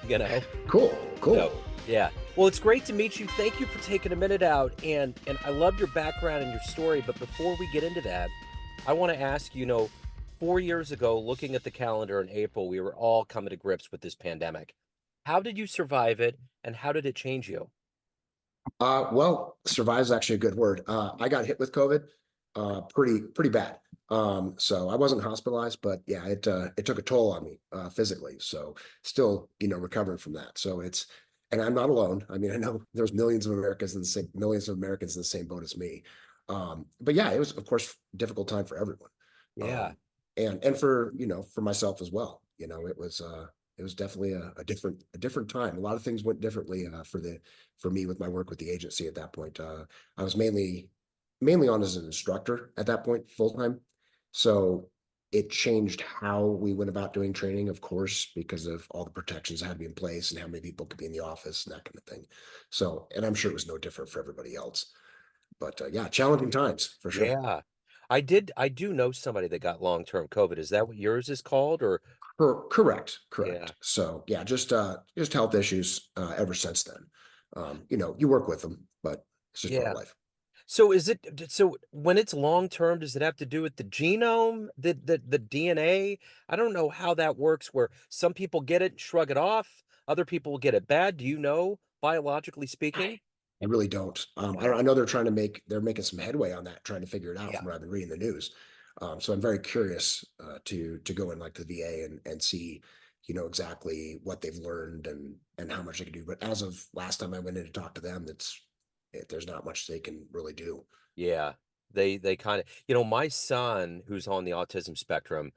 you know? Cool, So, cool. yeah. Well, it's great to meet you. Thank you for taking a minute out, and I love your background and your story, but before we get into that, I want to ask, 4 years ago, looking at the calendar in April, we were all coming to grips with this pandemic. How did you survive it, and how did it change you? Well, survive is actually a good word. I got hit with COVID, pretty bad. So I wasn't hospitalized, but yeah, it took a toll on me physically. So still, recovering from that. So and I'm not alone. I mean, I know there's millions of Americans in the same boat as me. But yeah, it was of course difficult time for everyone, Yeah. um, and for for myself as well. It was definitely a different time. A lot of things went differently for me with my work with the agency at that point. I was mainly on as an instructor at that point, full time. So it changed how we went about doing training, of course, because of all the protections that had to be in place and how many people could be in the office and that kind of thing. So, and I'm sure it was no different for everybody else. But yeah, challenging times for sure. Yeah. I do know somebody that got long-term COVID. Is that what yours is called? Or Correct, yeah. correct. So yeah, just health issues ever since then. You work with them, but it's just part of Yeah. life. So when it's long term, does it have to do with the genome, the DNA? I don't know how that works where some people get it, shrug it off, other people get it bad. Do you know, biologically speaking? I really don't. Yeah. I know they're making some headway on that, trying to figure it out Yeah. from what I've been reading the news. So I'm very curious to go in like the VA and see, exactly what they've learned and how much they can do. But as of last time I went in to talk to them, there's not much they can really do. Yeah. They kind of, my son who's on the autism spectrum,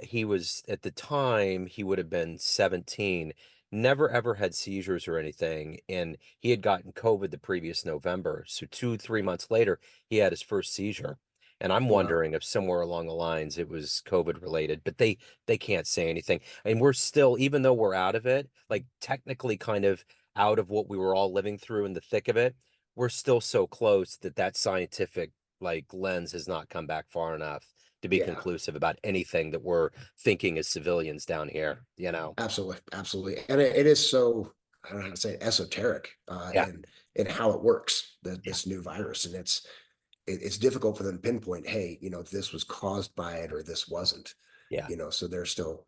he was at the time he would have been 17, never ever had seizures or anything, and he had gotten COVID the previous November. So 2, 3 months later, he had his first seizure. And I'm Oh wow. wondering if somewhere along the lines it was COVID related, but they can't say anything. And we're still, even though we're out of it, like technically kind of out of what we were all living through in the thick of it, we're still so close that that scientific like lens has not come back far enough to be Yeah, conclusive about anything that we're thinking as civilians down here. absolutely, absolutely. And it is so, I don't know how to say it, esoteric Yeah, in how it works, yeah, this new virus. And it's difficult for them to pinpoint, hey, this was caused by it or this wasn't, yeah, so there's still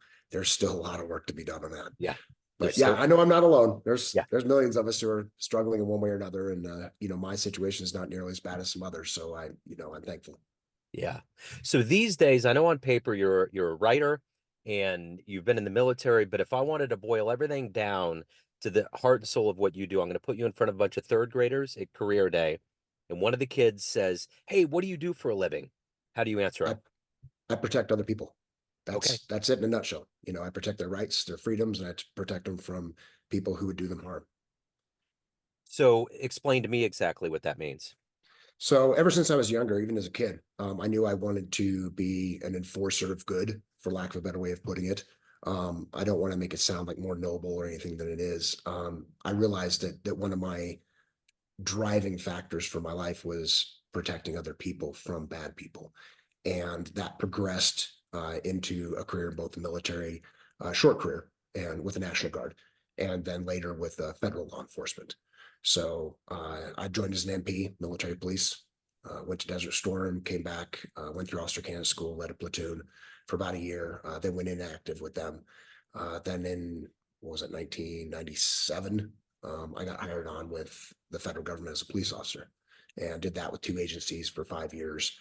a lot of work to be done on that. yeah. But There's yeah, so I know I'm not alone. yeah, There's millions of us who are struggling in one way or another. And my situation is not nearly as bad as some others. So I'm thankful. yeah. So these days, I know on paper you're a writer and you've been in the military, but if I wanted to boil everything down to the heart and soul of what you do, I'm going to put you in front of a bunch of third graders at career day, and one of the kids says, "Hey, what do you do for a living?" How do you answer I, him? I protect other people. Okay. That's it in a nutshell. I protect their rights, their freedoms, and protect them from people who would do them harm. So explain to me exactly what that means. So ever since I was younger, even as a kid, I knew I wanted to be an enforcer of good, for lack of a better way of putting it. I don't want to make it sound like more noble or anything than it is. I realized that one of my driving factors for my life was protecting other people from bad people, and that progressed into a career in both the military, short career, and with the National Guard, and then later with federal law enforcement. So I joined as an MP, military police, went to Desert Storm, came back, went through Ulster Canada School, led a platoon for about a year, then went inactive with them. Then in, what was it, 1997, I got hired on with the federal government as a police officer and did that with two agencies for 5 years.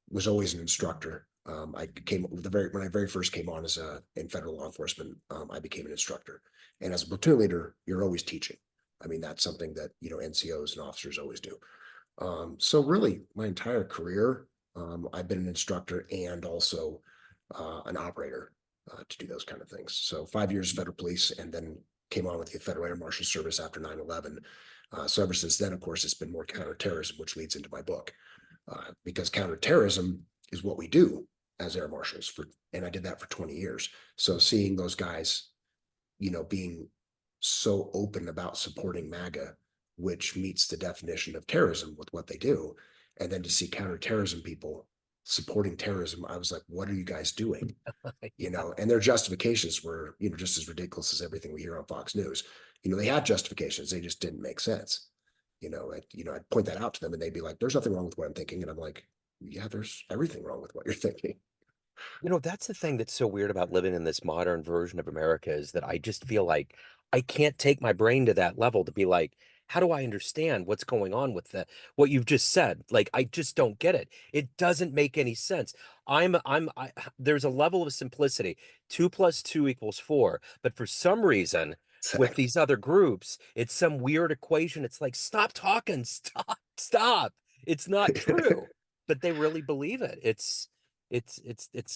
Was always an instructor. I came when I very first came on as in federal law enforcement. I became an instructor, and as a platoon leader, you're always teaching. I mean, that's something that NCOs and officers always do. So really, my entire career, I've been an instructor and also an operator to do those kind of things. So 5 years federal police, and then came on with the Federal Air Marshal Service after 9/11. So ever since then, of course, it's been more counterterrorism, which leads into my book, because counterterrorism is what we do as air marshals and I did that for 20 years. So seeing those guys, being so open about supporting MAGA, which meets the definition of terrorism with what they do, and then to see counterterrorism people supporting terrorism. I was like, what are you guys doing? Yeah. And their justifications were, just as ridiculous as everything we hear on Fox News. They had justifications, they just didn't make sense. I'd point that out to them and they'd be like, there's nothing wrong with what I'm thinking. And I'm like, yeah, there's everything wrong with what you're thinking. That's the thing that's so weird about living in this modern version of America is that I just feel like I can't take my brain to that level to be like, how do I understand what's going on with what you've just said? Like, I just don't get it. It doesn't make any sense. There's a level of simplicity. 2 + 2 = 4. But for some reason, with Exactly. these other groups, it's some weird equation. It's like, stop talking, stop. It's not true, but they really believe it. It's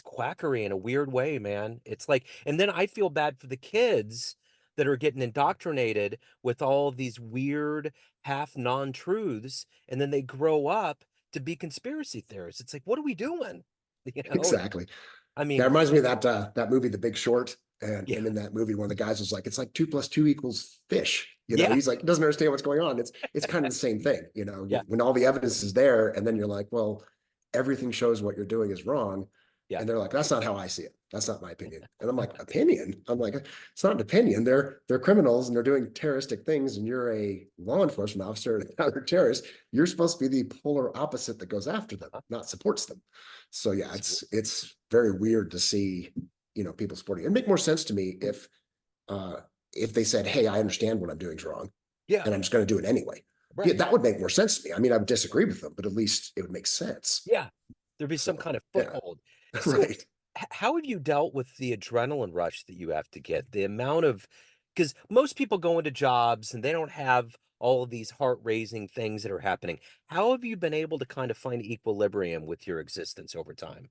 quackery in a weird way, man. It's like, and then I feel bad for the kids that are getting indoctrinated with all of these weird half non-truths, and then they grow up to be conspiracy theorists. It's like, what are we doing? You know, Exactly. I That mean, reminds me of that movie, The Big Short. And yeah, in that movie, one of the guys was like, "It's like 2 + 2 = fish." yeah, He's like, doesn't understand what's going on. It's kind of the same thing. yeah, When all the evidence is there, and then you're like, "Well, everything shows what you're doing is wrong," yeah, and they're like, "That's not how I see it. That's not my opinion." And I'm like, "Opinion?" I'm like, "It's not an opinion. They're criminals and they're doing terroristic things, and you're a law enforcement officer and another terrorist. You're supposed to be the polar opposite that goes after them, uh, not supports them." So yeah, it's it's very weird to see, people supporting. It'd make more sense to me uh if they said, "Hey, I understand what I'm doing is wrong, yeah, and I'm just going to do it anyway." Yeah, right. that would make more sense to me. I mean, I would disagree with them, but at least it would make sense. Yeah, there'd be some So kind of yeah, foothold. So, right. how have you dealt with the adrenaline rush that you have to get? The amount of, because most people go into jobs and they don't have all of these heart-raising things that are happening. How have you been able to kind of find equilibrium with your existence over time?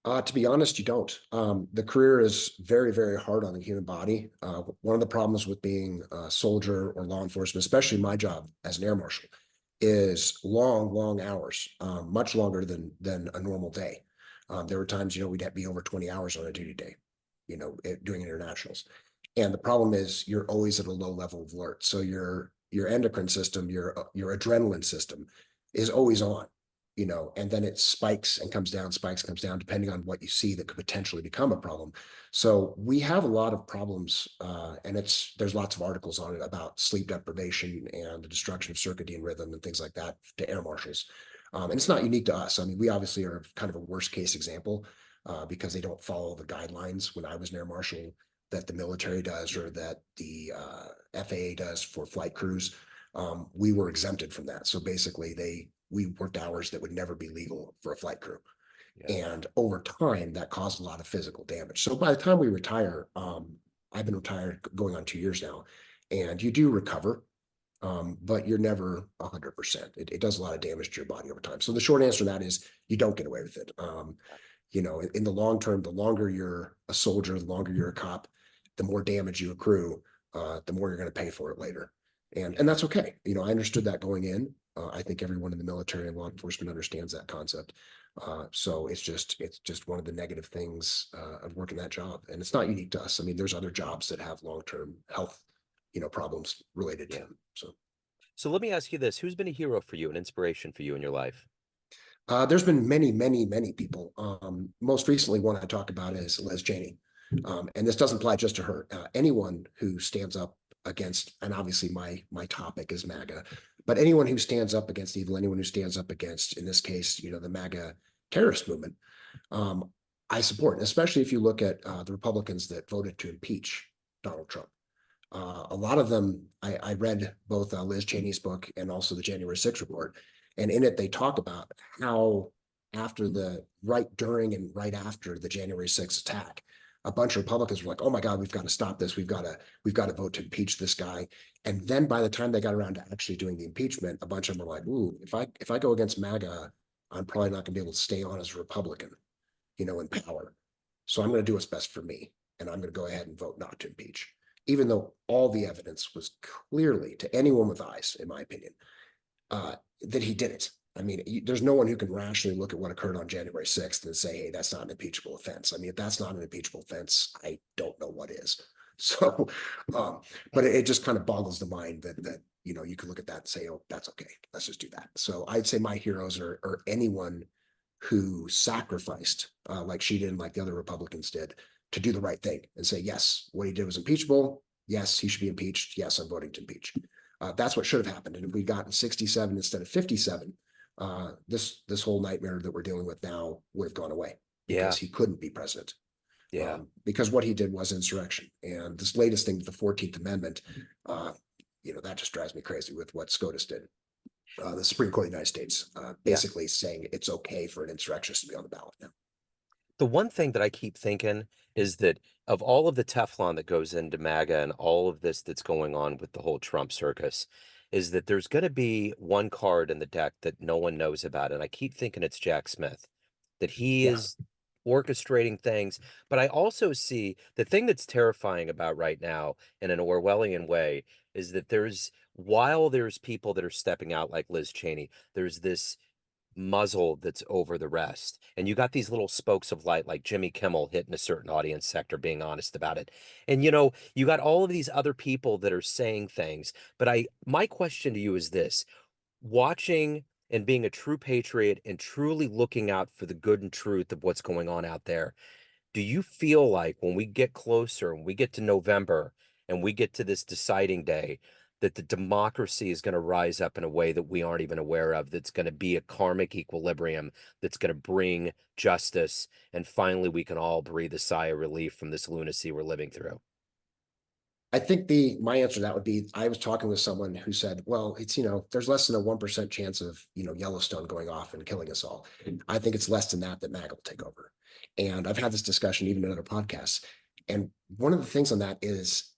To be honest, you don't. The career is very, very hard on the human body. One of the problems with being a soldier or law enforcement, especially my job as an air marshal, is long, long hours, much longer than a normal day. There were times, we'd have to be over 20 hours on a duty day, doing internationals. And the problem is you're always at a low level of alert. So your endocrine system, your adrenaline system is always on, and then it spikes, comes down, depending on what you see that could potentially become a problem. So we have a lot of problems, and there's lots of articles on it about sleep deprivation and the destruction of circadian rhythm and things like that to air marshals. And it's not unique to us. I mean, we obviously are kind of a worst case example because they don't follow the guidelines when I was an air marshal that the military does or that the FAA does for flight crews. We were exempted from that. So basically, we worked hours that would never be legal for a flight crew. Yeah, And over time, that caused a lot of physical damage. So by the time we retire, I've been retired going on 2 years now, and you do recover, but you're never 100%. It does a lot of damage to your body over time. So the short answer to that is you don't get away with it. In the long term, the longer you're a soldier, the longer you're a cop, the more damage you accrue, the more you're going to pay for it later. And yeah. that's okay. I understood that going in. I think everyone in the military and law enforcement understands that concept. So it's just one of the negative things of working that job, and it's not unique to us. I mean, there's other jobs that have long term health, problems related to Yeah. them. So So let me ask you this: who's been a hero for you, an inspiration for you in your life? there's been many, many, many people. Most recently, one I talk about is Liz Cheney. And this doesn't apply just to her. Anyone who stands up against, and obviously my topic is MAGA, but anyone who stands up against evil, anyone who stands up against, in this case, the MAGA terrorist movement, um, I support, especially if you look at the Republicans that voted to impeach Donald Trump. A lot of them, I read both Liz Cheney's book and also the January 6th report. And in it, they talk about how right during and right after the January 6th attack, a bunch of Republicans were like, "Oh my God, we've got to stop this. We've got to vote to impeach this guy." And then by the time they got around to actually doing the impeachment, a bunch of them were like, "Ooh, if I go against MAGA, I'm probably not going to be able to stay on as a Republican, in power. So I'm going to do what's best for me, and I'm going to go ahead and vote not to impeach." Even though all the evidence was clearly to anyone with eyes, in my opinion, that he did it. I mean, there's no one who can rationally look at what occurred on January 6th and say, "Hey, that's not an impeachable offense." I mean, if that's not an impeachable offense, I don't know what is. So, um, but it just kind of boggles the mind that you could look at that and say, "Oh, that's okay. Let's just do that." So I'd say my heroes are anyone who sacrificed, like she did and like the other Republicans did, to do the right thing and say, yes, what he did was impeachable. Yes, he should be impeached. Yes, I'm voting to impeach. That's what should have happened. And if we'd gotten 67 instead of 57, this whole nightmare that we're dealing with now would have gone away because Yeah. he couldn't be president. Yeah. Because what he did was insurrection. And this latest thing with the 14th Amendment, uh, that just drives me crazy with what SCOTUS did. The Supreme Court of the United States Yeah. basically saying it's okay for an insurrectionist to be on the ballot now. The one thing that I keep thinking is that of all of the Teflon that goes into MAGA and all of this that's going on with the whole Trump circus, is that there's going to be one card in the deck that no one knows about. And I keep thinking it's Jack Smith, that he Yeah, is orchestrating things. But I also see the thing that's terrifying about right now in an Orwellian way is that while there's people that are stepping out like Liz Cheney, there's this muzzle that's over the rest. And you got these little spokes of light like Jimmy Kimmel hitting a certain audience sector, being honest about it. And you got all of these other people that are saying things. But my question to you is this: watching and being a true patriot and truly looking out for the good and truth of what's going on out there, do you feel like when we get closer and we get to November and we get to this deciding day, that the democracy is going to rise up in a way that we aren't even aware of, that's going to be a karmic equilibrium, that's going to bring justice, and finally we can all breathe a sigh of relief from this lunacy we're living through? I think my answer to that would be I was talking with someone who said, well, it's there's less than a 1% chance of Yellowstone going off and killing us all. I think it's less than that MAGA will take over. And I've had this discussion even in other podcasts. And one of the things on that is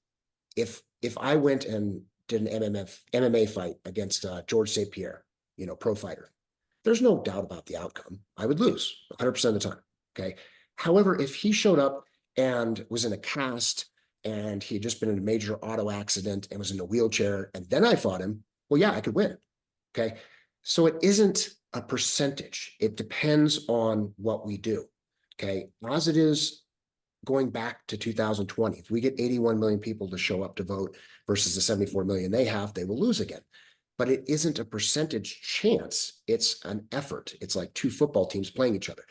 if I went and did an MMA fight against George St. Pierre, pro fighter, there's no doubt about the outcome. I would lose 100% of the time. Okay. However, if he showed up and was in a cast and he had just been in a major auto accident and was in a wheelchair and then I fought him, well, yeah, I could win. Okay. So it isn't a percentage. It depends on what we do. Okay. As it is going back to 2020, if we get 81 million people to show up to vote versus the 74 million they have, they will lose again. But it isn't a percentage chance. It's an effort. It's like two football teams playing each other.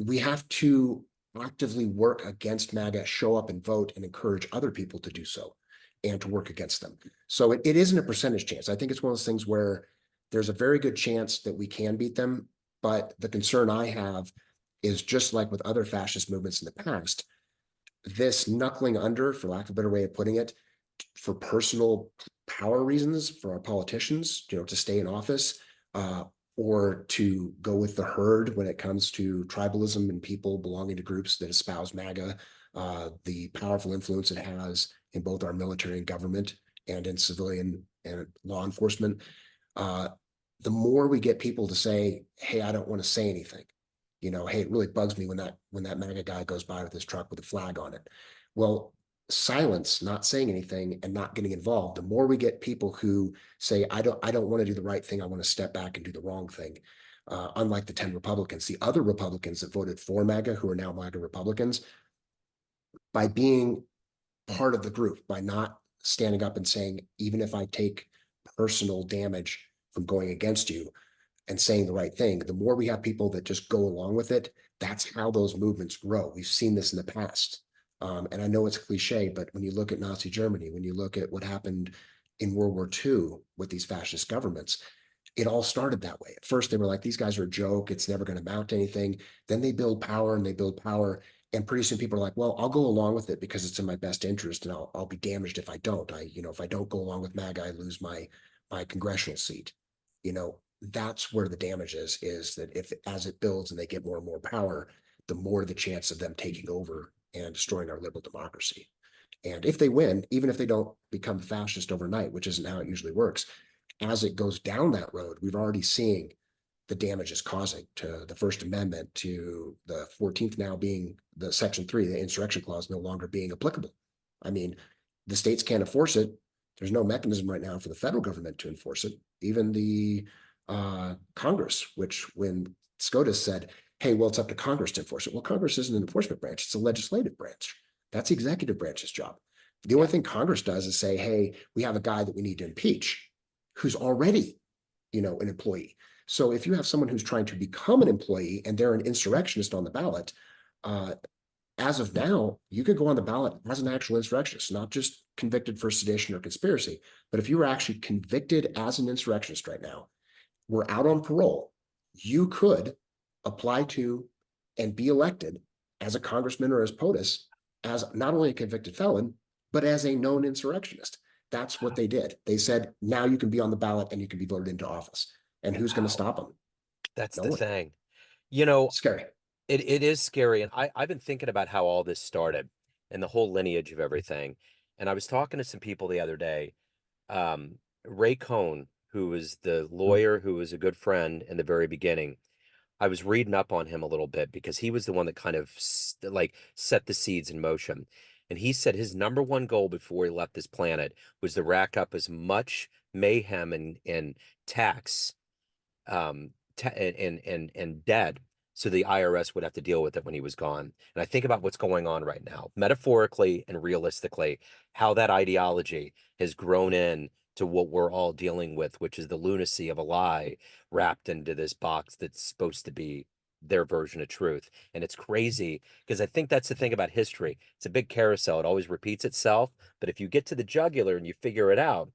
We have to actively work against MAGA, show up and vote and encourage other people to do so and to work against them. So it isn't a percentage chance. I think it's one of those things where there's a very good chance that we can beat them. But the concern I have is just like with other fascist movements in the past, this knuckling under, for lack of a better way of putting it, for personal power reasons for our politicians, to stay in office, or to go with the herd when it comes to tribalism and people belonging to groups that espouse MAGA, the powerful influence it has in both our military and government and in civilian and law enforcement. Uh, the more we get people to say, hey, I don't want to say anything, hey, it really bugs me when that MAGA guy goes by with his truck with a flag on it. Well, silence, not saying anything and not getting involved, the more we get people who say, I don't want to do the right thing, I want to step back and do the wrong thing. Unlike the 10 Republicans, the other Republicans that voted for MAGA, who are now MAGA Republicans, by being part of the group, by not standing up and saying, even if I take personal damage from going against you, and saying the right thing, the more we have people that just go along with it, that's how those movements grow. We've seen this in the past. And I know it's cliche, but when you look at Nazi Germany, when you look at what happened in World War II with these fascist governments, it all started that way. At first, they were like, these guys are a joke. It's never going to amount to anything. Then they build power and they build power. And pretty soon people are like, well, I'll go along with it because it's in my best interest and I'll be damaged if I don't. If I don't go along with MAGA, I lose my congressional seat. That's where the damage is that if as it builds and they get more and more power, the more the chance of them taking over and destroying our liberal democracy. And if they win, even if they don't become fascist overnight, which isn't how it usually works, as it goes down that road, we've already seen the damage it's causing to the First Amendment, to the 14th now being the Section 3, the insurrection clause no longer being applicable. I mean, the states can't enforce it. There's no mechanism right now for the federal government to enforce it. Even the Congress, which when SCOTUS said, hey, well, it's up to Congress to enforce it. Well, Congress isn't an enforcement branch. It's a legislative branch. That's the executive branch's job. The only Yeah. thing Congress does is say, hey, we have a guy that we need to impeach who's already, an employee. So if you have someone who's trying to become an employee and they're an insurrectionist on the ballot, uh, as of now, you could go on the ballot as an actual insurrectionist, not just convicted for sedition or conspiracy. But if you were actually convicted as an insurrectionist right now, were out on parole, you could apply to and be elected as a congressman or as POTUS as not only a convicted felon, but as a known insurrectionist. That's what they did. They said, now you can be on the ballot and you can be voted into office. And who's going to Wow. stop them? That's No the one. thing. You know, Scary. it is scary. And I've been thinking about how all this started and the whole lineage of everything. And I was talking to some people the other day. Ray Cohn, who was the lawyer who was a good friend in the very beginning, I was reading up on him a little bit because he was the one that kind of like set the seeds in motion. And he said his number one goal before he left this planet was to rack up as much mayhem and tax and dead so the IRS would have to deal with it when he was gone. And I think about what's going on right now, metaphorically and realistically, how that ideology has grown in to what we're all dealing with, which is the lunacy of a lie wrapped into this box that's supposed to be their version of truth. And it's crazy because I think that's the thing about history. It's a big carousel. It always repeats itself. But if you get to the jugular and you figure it out,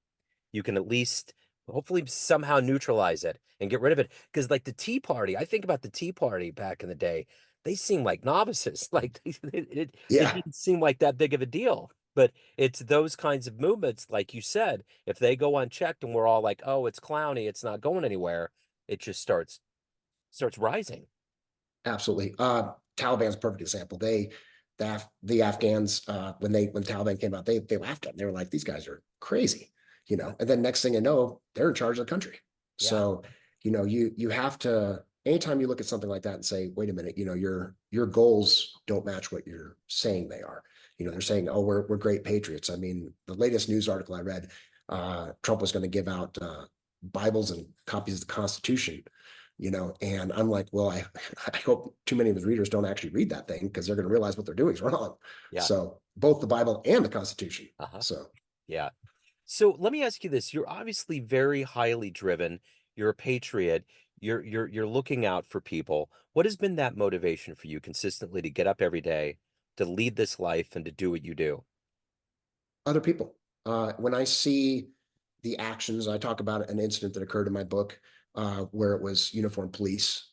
you can at least hopefully somehow neutralize it and get rid of it. Because like the Tea Party, I think about the Tea Party back in the day, they seem like novices. Like it Yeah, didn't seem like that big of a deal. But it's those kinds of movements, like you said, if they go unchecked and we're all like, oh, it's clowny, it's not going anywhere, it just starts rising. absolutely. Taliban's a perfect example. The Afghans, when the Taliban came out, they laughed at them. They were like, these guys are crazy, Yeah. And then next thing you know, they're in charge of the country. Yeah. So, you have to, anytime you look at something like that and say, wait a minute, your goals don't match what you're saying they are. Yeah. They're saying, oh, we're great patriots. I mean, the latest news article I read, Trump was going to give out Bibles and copies of the Constitution, and I'm like, well, I hope too many of his readers don't actually read that thing because they're going to realize what they're doing is wrong. Yeah. So both the Bible and the Constitution. Uh-huh. So Yeah. So let me ask you this. You're obviously very highly driven. You're a patriot. You're looking out for people. What has been that motivation for you consistently to get up every day, to lead this life and to do what you do? other people, when I see the actions, I talk about an incident that occurred in my book where it was uniformed police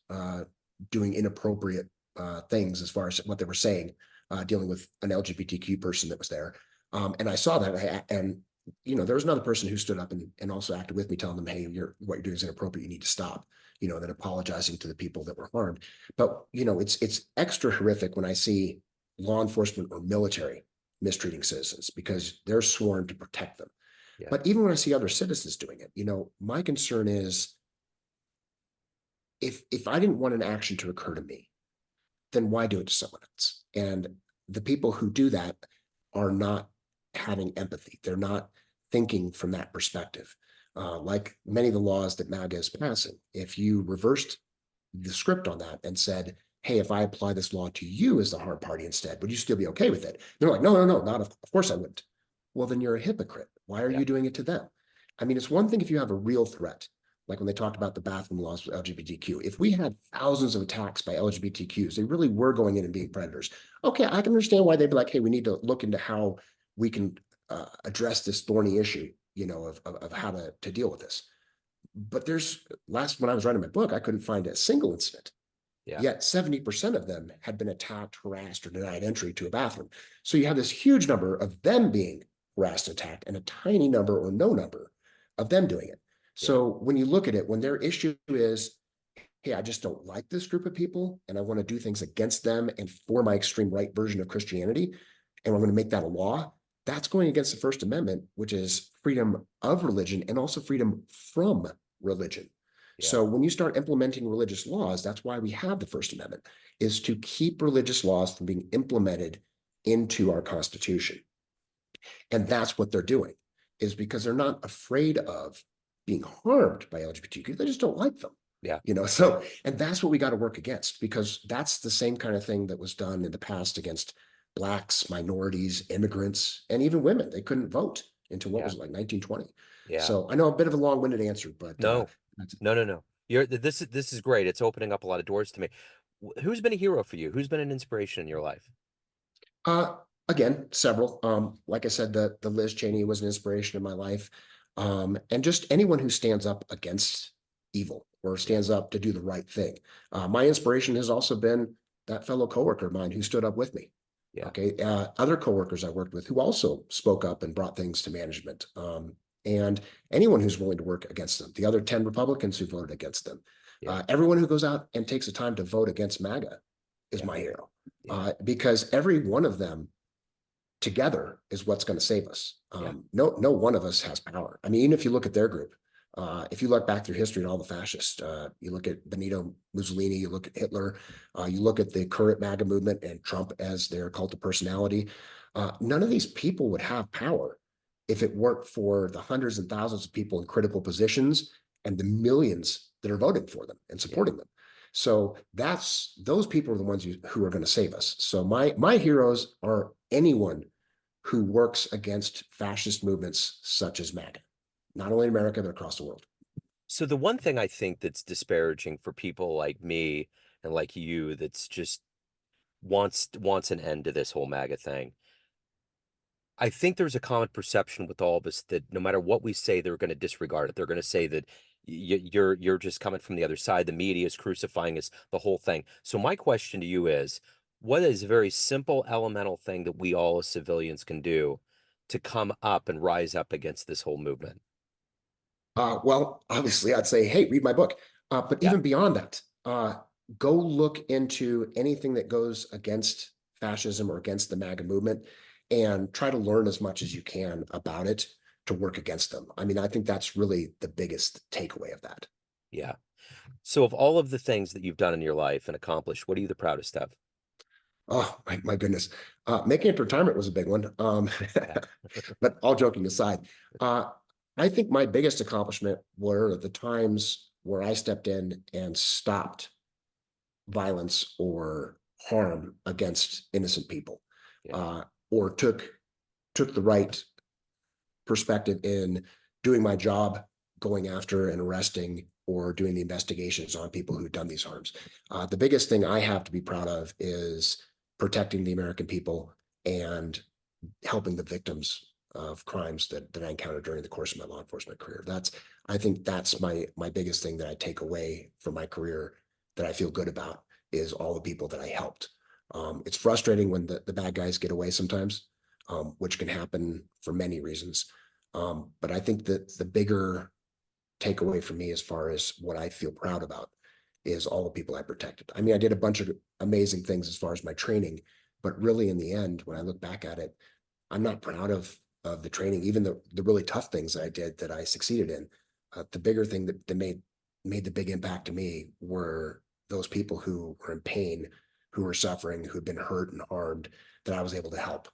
doing inappropriate things as far as what they were saying, dealing with an LGBTQ person that was there. And I saw that, and there was another person who stood up and also acted with me, telling them, "Hey, what you're doing is inappropriate. You need to stop." Then apologizing to the people that were harmed. But it's extra horrific when I see law enforcement or military mistreating citizens because they're sworn to protect them. Yeah. But even when I see other citizens doing it, my concern is if I didn't want an action to occur to me, then why do it to someone else? And the people who do that are not having empathy. They're not thinking from that perspective. Like many of the laws that MAGA is passing, if you reversed the script on that and said, hey, if I apply this law to you as the hard party instead, would you still be okay with it? They're like, no, no, no, not of course I wouldn't. Well, then you're a hypocrite. Why are Yeah. you doing it to them? I mean, it's one thing if you have a real threat, like when they talked about the bathroom laws with LGBTQ. If we had thousands of attacks by LGBTQs, they really were going in and being predators. Okay, I can understand why they'd be like, hey, we need to look into how we can address this thorny issue, of how to deal with this. But when I was writing my book, I couldn't find a single incident. Yeah. Yet 70% of them had been attacked, harassed, or denied entry to a bathroom. So you have this huge number of them being harassed and attacked, and a tiny number or no number of them doing it. Yeah. So when you look at it, when their issue is, hey, I just don't like this group of people, and I want to do things against them and for my extreme right version of Christianity, and I'm going to make that a law, that's going against the First Amendment, which is freedom of religion and also freedom from religion. Yeah. So when you start implementing religious laws, that's why we have the First Amendment, is to keep religious laws from being implemented into our Constitution. And that's what they're doing, is because they're not afraid of being harmed by LGBTQ. They just don't like them. Yeah. And that's what we got to work against, because that's the same kind of thing that was done in the past against blacks, minorities, immigrants, and even women. They couldn't vote until what Yeah. was it, like 1920. Yeah. So I know a bit of a long-winded answer, but No, that's no, no, no. This is great. It's opening up a lot of doors to me. Who's been a hero for you? Who's been an inspiration in your life? Uh, Again, several. Like I said, the Liz Cheney was an inspiration in my life. And just anyone who stands up against evil or Yeah, stands up to do the right thing. My inspiration has also been that fellow coworker of mine who stood up with me. yeah, Okay. Other coworkers I worked with who also spoke up and brought things to management. And anyone who's willing to work against them, the other 10 Republicans who voted against them, yeah, everyone who goes out and takes the time to vote against MAGA is yeah, my hero. yeah, Because every one of them together is what's going to save us. yeah, No one of us has power. I mean, even if you look at their group, if you look back through history and all the fascists, you look at Benito Mussolini, you look at Hitler, you look at the current MAGA movement and Trump as their cult of personality. None of these people would have power if it weren't for the hundreds and thousands of people in critical positions and the millions that are voting for them and yeah. supporting them. So those people are the ones who are going to save us. So my heroes are anyone who works against fascist movements such as MAGA, not only in America, but across the world. So the one thing I think that's disparaging for people like me and like you that's just wants an end to this whole MAGA thing. I think there's a common perception with all of us that no matter what we say, they're going to disregard it. They're going to say that you're just coming from the other side. The media is crucifying us, the whole thing. So my question to you is, what is a very simple, elemental thing that we all as civilians can do to come up and rise up against this whole movement? Well, obviously, I'd say, hey, read my book. But Yeah, even beyond that, go look into anything that goes against fascism or against the MAGA movement and try to learn as much as you can about it to work against them. I mean, I think that's really the biggest takeaway of that. yeah. So of all of the things that you've done in your life and accomplished, what are you the proudest of? Oh, my goodness. Making it to retirement was a big one. Yeah, But all joking aside, uh, I think my biggest accomplishment were the times where I stepped in and stopped violence or harm against innocent people, yeah, uh, or took the right perspective in doing my job, going after and arresting or doing the investigations on people who've done these harms. The biggest thing I have to be proud of is protecting the American people and helping the victims of crimes that I encountered during the course of my law enforcement career. I think that's my biggest thing that I take away from my career that I feel good about is all the people that I helped. It's frustrating when the bad guys get away sometimes, which can happen for many reasons. But I think that the bigger takeaway for me as far as what I feel proud about is all the people I protected. I mean, I did a bunch of amazing things as far as my training, but really in the end, when I look back at it, I'm not proud of the training, even the really tough things that I did that I succeeded in. The bigger thing that made the big impact to me were those people who were in pain, who were suffering, who'd been hurt and harmed, that I was able to help,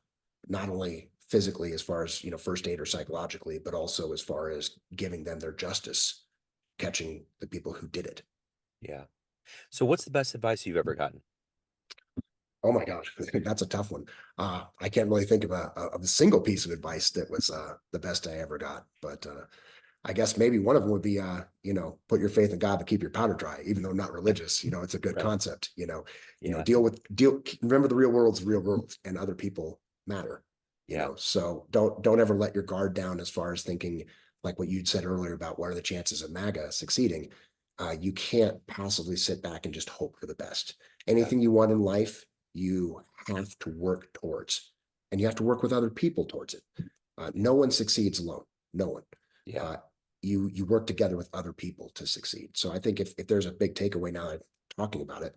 not only physically as far as first aid or psychologically, but also as far as giving them their justice, catching the people who did it. yeah. So what's the best advice you've ever gotten? Oh my gosh, that's a tough one. I can't really think of a single piece of advice that was the best I ever got, but I guess maybe one of them would be, put your faith in God to keep your powder dry, even though not religious. It's a good Right. concept. Yeah, Deal. Remember, the real world's the real world, and other people matter. yeah, So don't ever let your guard down as far as thinking like what you'd said earlier about what are the chances of MAGA succeeding. You can't passively sit back and just hope for the best. yeah, Anything you want in life, you have to work towards, and you have to work with other people towards it. yeah, No one succeeds alone. No one. yeah, Uh, you work together with other people to succeed. So I think if there's a big takeaway now that I'm talking about it,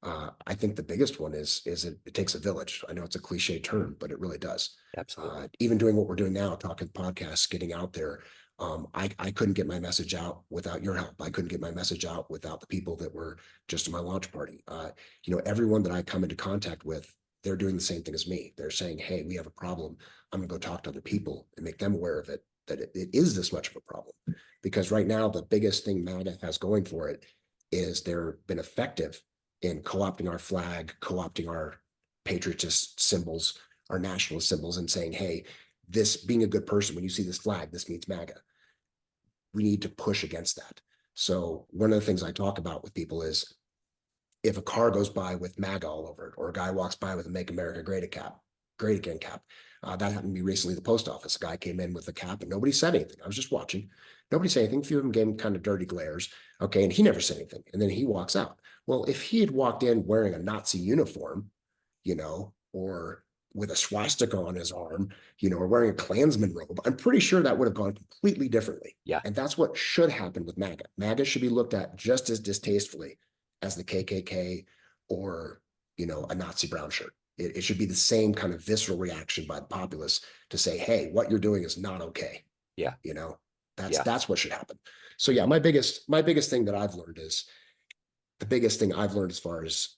I think the biggest one is it takes a village. I know it's a cliche term, but it really does. absolutely. Even doing what we're doing now, talking podcasts, getting out there. I couldn't get my message out without your help. I couldn't get my message out without the people that were just in my launch party. Everyone that I come into contact with, they're doing the same thing as me. They're saying, "Hey, we have a problem. I'm going to go talk to other people and make them aware of it. That it is this much of a problem." Because right now, the biggest thing MAGA has going for it is they're been effective in co-opting our flag, co-opting our patriotist symbols, our nationalist symbols, and saying, hey, this being a good person, when you see this flag, this means MAGA. We need to push against that. So one of the things I talk about with people is if a car goes by with MAGA all over it, or a guy walks by with a Make America Great Again cap. That happened to me recently at the post office. A guy came in with a cap and nobody said anything. I was just watching. Nobody said anything. A few of them gave him kind of dirty glares. Okay. And he never said anything. And then he walks out. Well, if he had walked in wearing a Nazi uniform, or with a swastika on his arm, or wearing a Klansman robe, I'm pretty sure that would have gone completely differently. Yeah. And that's what should happen with MAGA. MAGA should be looked at just as distastefully as the KKK or, a Nazi brown shirt. It should be the same kind of visceral reaction by the populace to say, hey, what you're doing is not okay. Yeah. You know, that's Yeah. that's what should happen. So yeah, my biggest thing that I've learned is the biggest thing I've learned as far as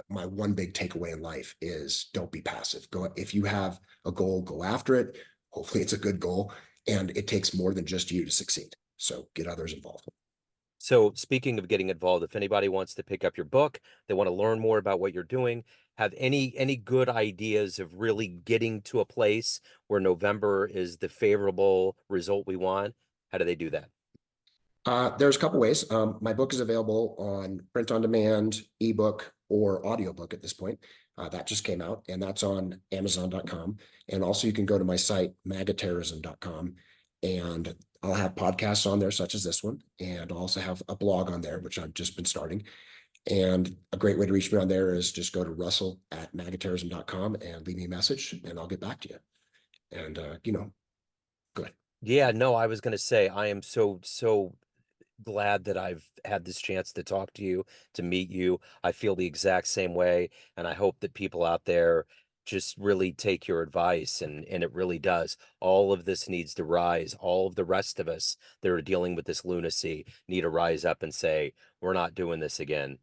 my one big takeaway in life is don't be passive. Go if you have a goal, go after it. Hopefully it's a good goal. And it takes more than just you to succeed. So get others involved. So speaking of getting involved, if anybody wants to pick up your book, they want to learn more about what you're doing, have any good ideas of really getting to a place where November is the favorable result we want, how do they do that? There's a couple ways. My book is available on print on demand, ebook, or audiobook at this point. That just came out, and that's on Amazon.com. And also, you can go to my site, magaterrorism.com, and I'll have podcasts on there, such as this one. And I'll also have a blog on there, which I've just been starting. And a great way to reach me on there is just go to russell@magaterrorism.com and leave me a message, and I'll get back to you. And, go ahead. Yeah, no, I was going to say I am so glad that I've had this chance to talk to you, to meet you. I feel the exact same way, and I hope that people out there just really take your advice, and it really does. All of this needs to rise. All of the rest of us that are dealing with this lunacy need to rise up and say, we're not doing this again.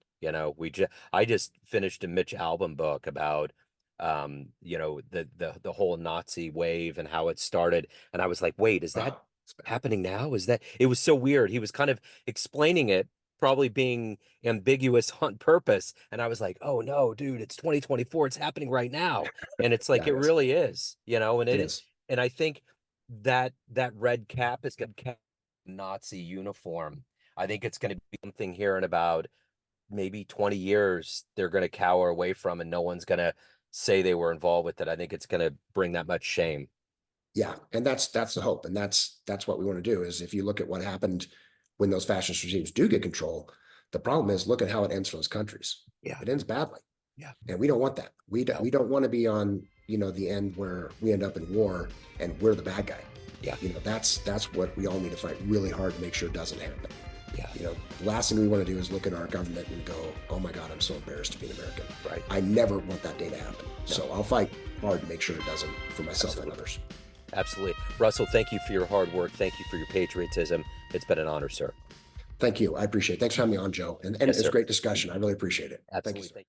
I just finished a Mitch Albom book about the whole Nazi wave and how it started. And I was like, wait, is that Oh, it's bad. happening now? Is that it was so weird. He was kind of explaining it, probably being ambiguous on purpose. And I was like, oh no, dude, it's 2024. It's happening right now. And it's like Yeah, it it is. really is, and It is. I think that red cap is gonna cap Nazi uniform. I think it's gonna be something here in about maybe 20 years they're gonna cower away from and no one's gonna say they were involved with it. I think it's gonna bring that much shame. Yeah, and that's the hope, and that's what we want to do. Is if you look at what happened when those fascist regimes do get control, the problem is look at how it ends for those countries. Yeah. It ends badly, Yeah. and we don't want that. We don't, No. we don't want to be on the end where we end up in war and we're the bad guy. Yeah. That's what we all need to fight really hard to make sure it doesn't happen. Yeah. The last thing we want to do is look at our government and go, oh my God, I'm so embarrassed to be an American. Right. I never want that day to happen. No. So I'll fight hard to make sure it doesn't for myself Absolutely. and others. Absolutely. Russell, thank you for your hard work. Thank you for your patriotism. It's been an honor, sir. Thank you. I appreciate it. Thanks for having me on, Joe. And Yes, it's sir. a great discussion. I really appreciate it. Thank you, Absolutely. sir. Thank you.